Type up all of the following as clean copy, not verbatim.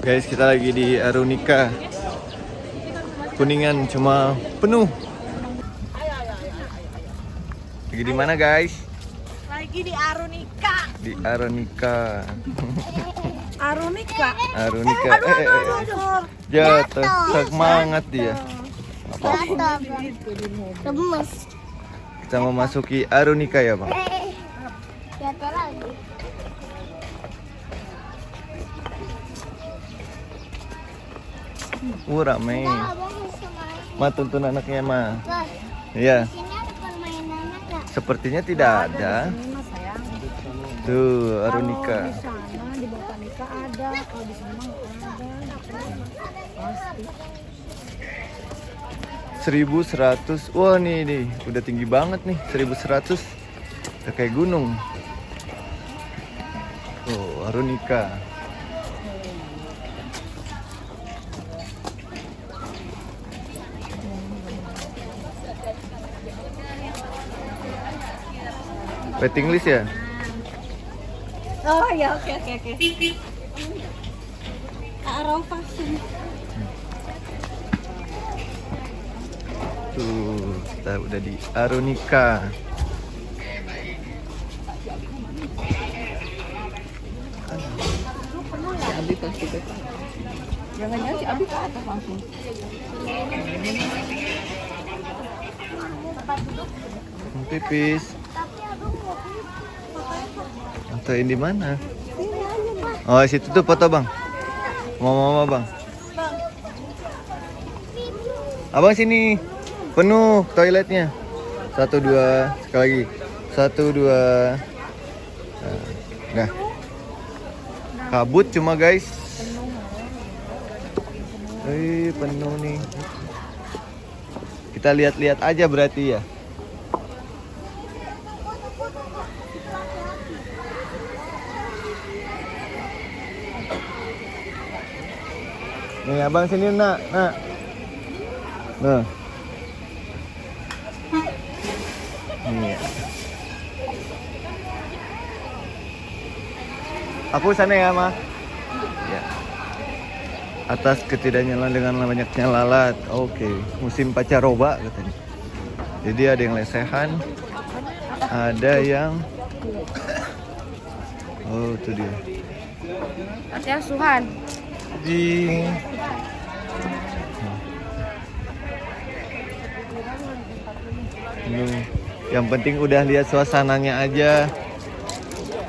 Guys, kita lagi di Arunika Kuningan, cuma penuh. Lagi di mana guys? Lagi di Arunika. Di Arunika. Arunika. Arunika. Aduh. Jatuh. Semangat dia. Lemes. Kita memasuki Arunika ya bang. Jatuh lagi. Rame. Abang bisa main. Ma, tuntun anaknya ma. Guys, Iya. sini ada permainan enggak? Sepertinya tidak ada. Tuh Arunika. Di sana di Botanika ada, kalau di sana nggak ada. Pasti. 1100. Wah nih, udah tinggi banget nih. 1100. Udah kayak gunung. Oh, Arunika. Waiting list ya? Oh ya, oke. Arafah. Tuh, kita udah di Arunika. Jangan-jangan si Abi ke atas langsung. Pipis. Fotoin di mana? Oh, situ tuh foto bang. Mama bang. Abang sini. Penuh toiletnya. 1, 2, sekali lagi. 1, 2. Nah. Kabut cuma guys. Penuh nih. Kita lihat-lihat aja berarti ya. Nih abang sini nak. Nah. Nih. Aku sana ya ma. Ya. Atas ketidaknyaman dengan banyaknya lalat. Oke. Musim pacaroba katanya. Jadi ada yang lesehan, ada yang itu dia. Nanti asuhan. Yang penting udah lihat suasananya aja.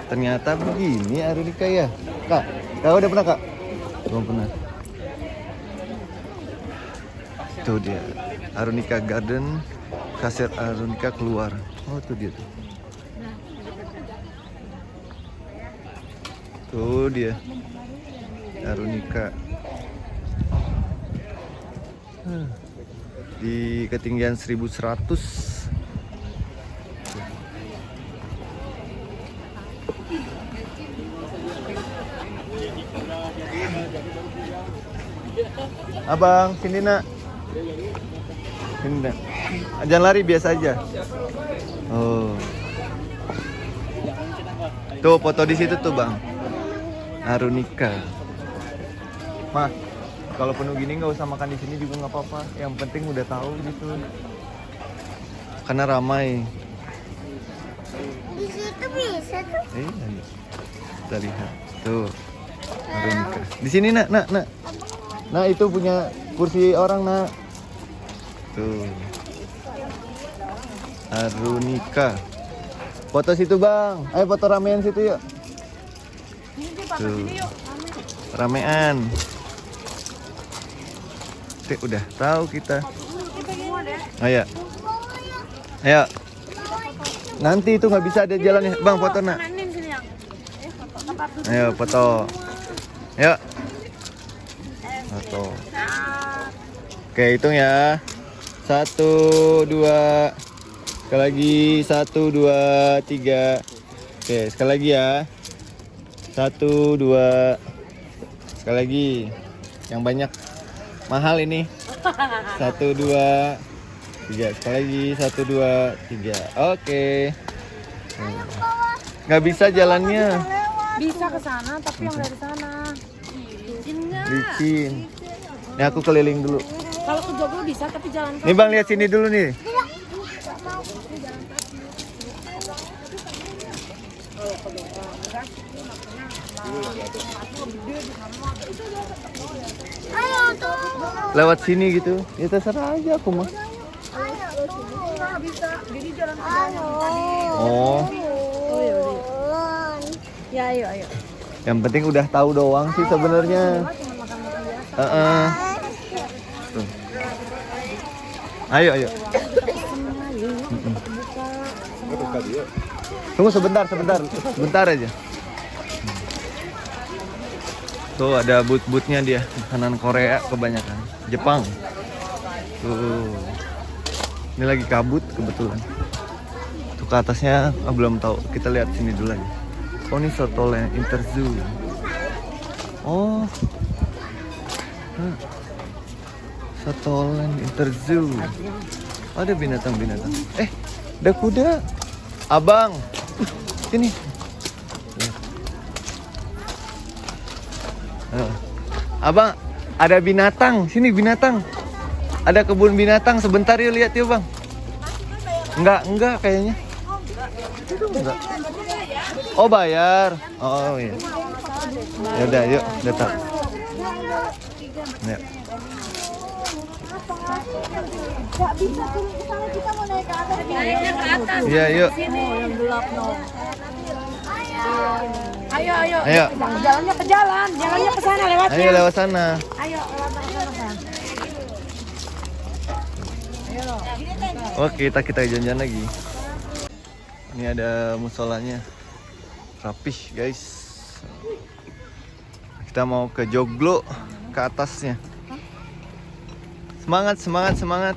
Ternyata begini Arunika ya. Kak, kau udah pernah kak? Belum pernah. Tuh dia, Arunika Garden. Kasir Arunika keluar. Oh tuh dia tuh. Tuh dia, Arunika. Di ketinggian 1100. Abang, sini nak. Sini nak. Jangan lari, biasa aja. Oh. Tuh foto di situ tuh bang. Arunika. Mah, kalau penuh gini nggak usah makan di sini juga nggak apa-apa. Yang penting udah tahu gitu. Karena ramai. Di situ bisa tuh. Iya. Kita lihat. Tuh. Arunika. Di sini nak. Nah itu punya kursi orang nak. Tuh. Arunika. Foto situ bang. Ayo foto ramean situ yuk. Tuh. Ramean. Udah tahu kita. Ayo. Ayo. Nanti itu nggak bisa ada jalannya. Bang foto nak. Ayo foto. Ayo. Foto. Oke hitung ya. 1, 2. Sekali lagi. 1, 2, 3. Oke sekali lagi ya. 1, 2. Sekali lagi. Yang banyak. Mahal ini. 1, 2, 3. Sekali lagi. 1, 2, 3. Oke. Nggak bisa jalannya. Bisa ke sana, tapi yang dari sana. licin. Ini aku keliling dulu. Kalau ke Joglo bisa, tapi jalan Nih Bang, lihat sini dulu nih. Ayo tuh. Lewat sini gitu. Ya terserah aja aku mah. Ayo tuh. bisa. Jadi jalan Ayo. Oh, Ya, ayo. yang penting udah tahu doang sih sebenarnya. Heeh. Tuh. Ayo. Tunggu sebentar aja. Tuh ada boot-bootnya dia, makanan Korea kebanyakan, Jepang. Tuh, ini lagi kabut kebetulan. Tuh ke atasnya belum tahu, kita lihat sini dulu aja. Oh ini Sotoland Interzoo. Oh, Sotoland Interzoo. Ada binatang-binatang. Ada kuda. Abang, sini. Abang, ada binatang. Sini binatang. Ada kebun binatang. Sebentar yuk lihat yuk bang. Enggak kayaknya. Enggak. Oh bayar. Oh iya. Yaudah yuk datang. Ya. Gak bisa turun ke sana, kita mau naik ke atas. Naiknya ke atas. Iya yuk. Yang gelap no. Ayo. Ayo. Jalannya ke jalan, jalannya ke sana lewatnya. Ayo lewat sana. Ayo, lewat sana. Oke, kita jalan-jalan lagi. Ini ada musolanya. Rapih, guys. Kita mau ke Joglo, ke atasnya. Semangat. Semangat. Semangat.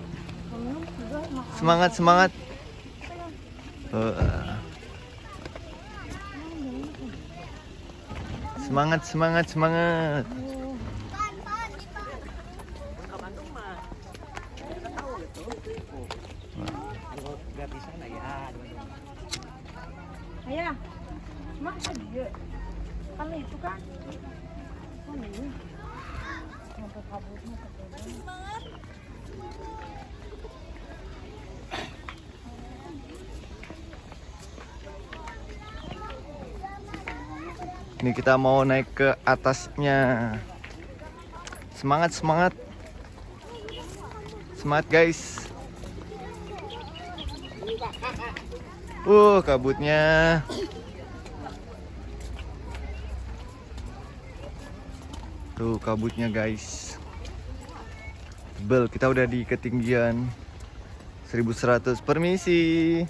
Ayah, emang dia kan itu kan? Ini. Sampai kabutnya semangat. Ini kita mau naik ke atasnya. Semangat. Semangat guys. Kabutnya. Tuh kabutnya guys. Tebel, kita udah di ketinggian 1100. Permisi.